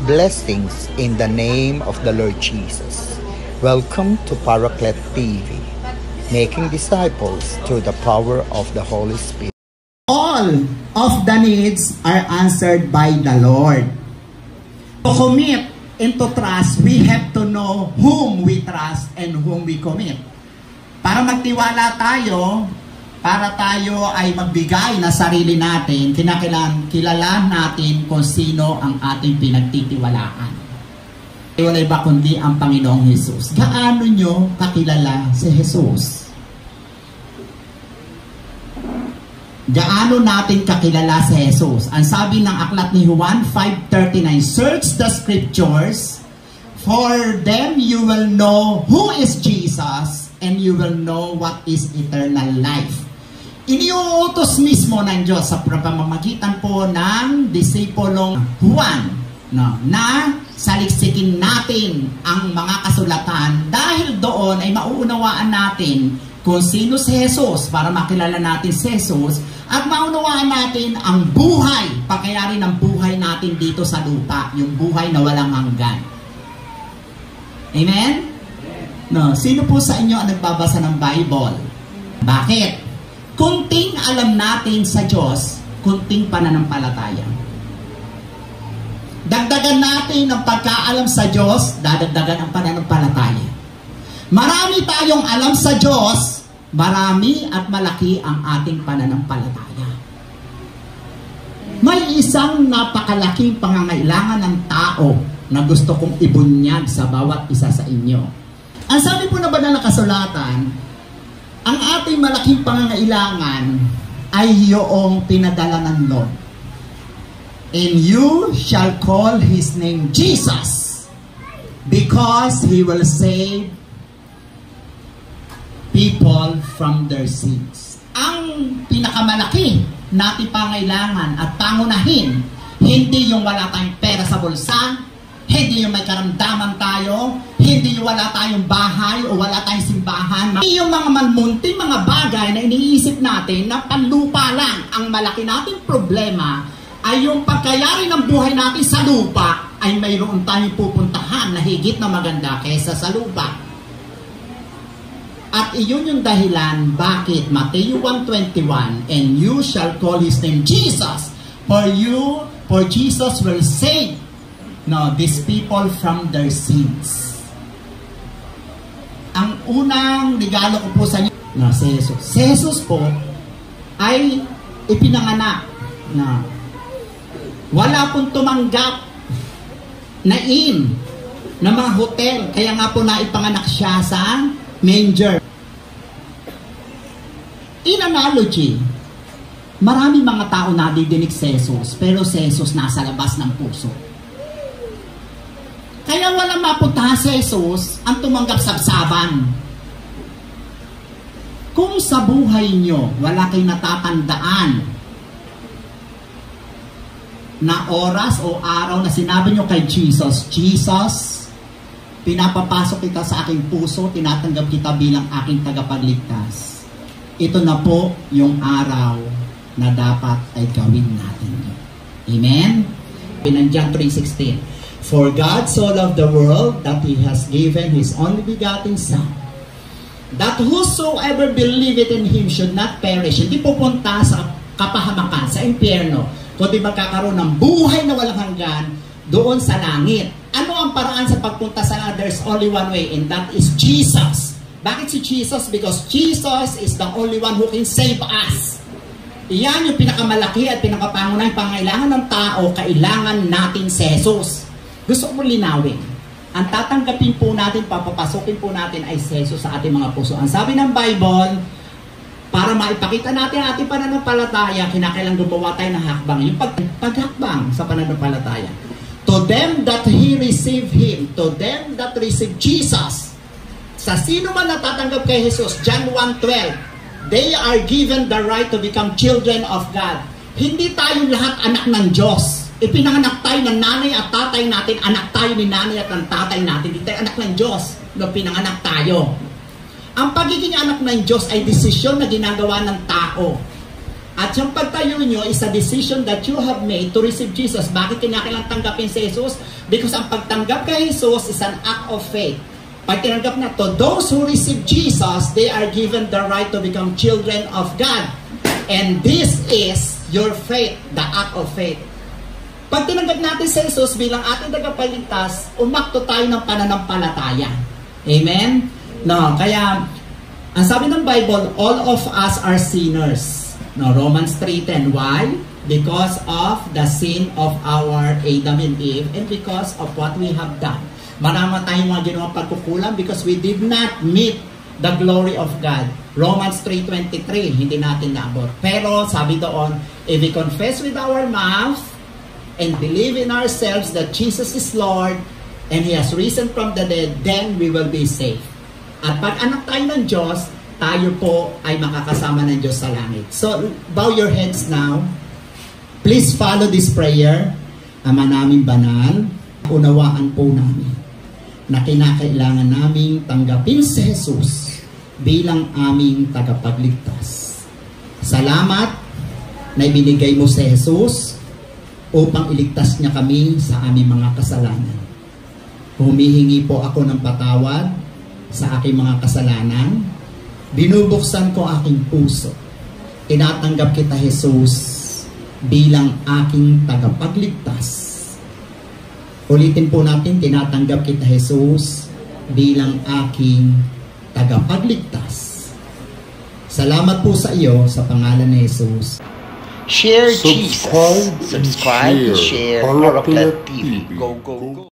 Blessings in the name of the Lord Jesus. Welcome to Paraclete TV, making disciples through the power of the Holy Spirit. All of the needs are answered by the Lord. To commit and to trust, we have to know whom we trust and whom we commit. Para magtiwala tayo, para tayo ay magbigay na sarili natin, kilala natin kung sino ang ating pinagtitiwalaan. Wala iba kundi ang Panginoong Jesus. Gaano nyo kakilala si Jesus? Gaano natin kakilala si Jesus? Ang sabi ng aklat ni Juan 5:39, search the scriptures, for them you will know who is Jesus, and you will know what is eternal life. Iniuutos mismo ng Diyos sa pamamagitan po ng disipulong Juan na saliksikin natin ang mga kasulatan dahil doon ay mauunawaan natin kung sino si Jesus para makilala natin si Jesus at maunawaan natin ang buhay, pakayari ng buhay natin dito sa lupa, yung buhay na walang hanggan. Amen? No, sino po sa inyo ang nagbabasa ng Bible? Bakit? Kunting alam natin sa Diyos, kunting pananampalataya. Dagdagan natin ang pagkaalam sa Diyos, dadagdagan ang pananampalataya. Marami tayong alam sa Diyos, marami at malaki ang ating pananampalataya. May isang napakalaking pangangailangan ng tao na gusto kong ibunyag sa bawat isa sa inyo. Ang sabi po na banal na kasulatan, ang ating malaking pangangailangan ay yung pinadala ng Lord. And you shall call His name Jesus, because He will save people from their sins. Ang pinakamalaki nating pangailangan at pangunahin, hindi yung wala tayong pera sa bulsa, hindi yung may karamdaman tayo, hindi yung wala tayong bahay o wala tayong simbahan. Hindi yung mga malmunting mga bagay na iniisip natin na panlupa lang. Ang malaki nating problema ay yung pagkayari ng buhay natin sa lupa ay mayroon tayong pupuntahan na higit na maganda kaysa sa lupa. At iyon yung dahilan bakit Matthew 1:21, and you shall call His name Jesus, for Jesus will save these people from their sins. Ang unang regalo ko po sa inyo, si Jesus. Si Jesus po ay ipinanganak na wala pong tumanggap na mga hotel. Kaya nga po naipanganak siya sa manger. In analogy, maraming mga tao nadidinig si Jesus, pero si Jesus nasa labas ng puso. Kaya walang mapuntahan si Jesus ang tumanggap sabsaban. Kung sa buhay nyo, wala kayong natatandaan na oras o araw na sinabi nyo kay Jesus, Jesus, pinapapasok kita sa aking puso, tinatanggap kita bilang aking tagapagligtas. Ito na po yung araw na dapat ay gawin natin. Amen? In John 3:16, for God so loved the world that He has given His only begotten Son, that whosoever believeth in Him should not perish. Hindi pupunta sa kapahamakan, sa impyerno, kundi magkakaroon ng buhay na walang hanggan doon sa langit. Ano ang paraan sa pagpunta sa langit? There's only one way, and that is Jesus. Bakit si Jesus? Because Jesus is the only one who can save us. Iyan yung pinakamalaki at pinakapangunahing pangailangan ng tao, kailangan natin si Jesus. Gusto ko linawin. Ang tatanggapin po natin, papapasukin po natin ay si Jesus sa ating mga puso. Ang sabi ng Bible, para maipakita natin ang ating pananampalataya, kinakailangan gumawa tayo ng hakbang. Yung paghakbang sa pananampalataya. To them that receive Him, to them that receive Jesus, sa sino man natatanggap kay Jesus, John 1:12, they are given the right to become children of God. Hindi tayo lahat anak ng Diyos. Ipinanganak tayo ng nanay at tatay natin, anak tayo ni nanay at ng tatay natin. Hindi tayo anak ng Diyos, no, pinanganak tayo. Ang pagiging anak ng Diyos ay desisyon na ginagawa ng tao. At yung pagtayo nyo is a decision that you have made to receive Jesus. Bakit kinakailangan tanggapin si Jesus? Because ang pagtanggap kay Jesus is an act of faith. Pag tinanggap na to, those who receive Jesus, they are given the right to become children of God. And this is your faith, the act of faith. Pag tinanggap natin si Jesus bilang ating tagapagligtas, umakto tayo ng pananampalataya. Amen? No, kaya, ang sabi ng Bible, all of us are sinners. No, Romans 3:10. Why? Because of the sin of our Adam and Eve and because of what we have done. Marami tayong mga ginawang pagkukulang because we did not meet the glory of God. Romans 3:23, hindi natin naabot. Pero sabi doon, if we confess with our mouth and believe in ourselves that Jesus is Lord and He has risen from the dead, then we will be saved. At pag anak tayo ng Diyos, tayo po ay makakasama ng Diyos sa langit. So, bow your heads now. Please follow this prayer. Ama naming banal, unawaan po namin na kinakailangan naming tanggapin si Jesus bilang aming tagapagligtas. Salamat na ibinigay mo si Jesus upang iligtas niya kami sa aming mga kasalanan. Humihingi po ako ng patawad sa aking mga kasalanan. Binubuksan ko aking puso. Tinatanggap kita, Jesus, bilang aking tagapagligtas. Ulitin po natin, tinatanggap kita, Jesus, bilang aking tagapagligtas. Salamat po sa iyo sa pangalan ni Jesus. Share Jesus. Subscribe and share Paraclet TV. Go, go, go.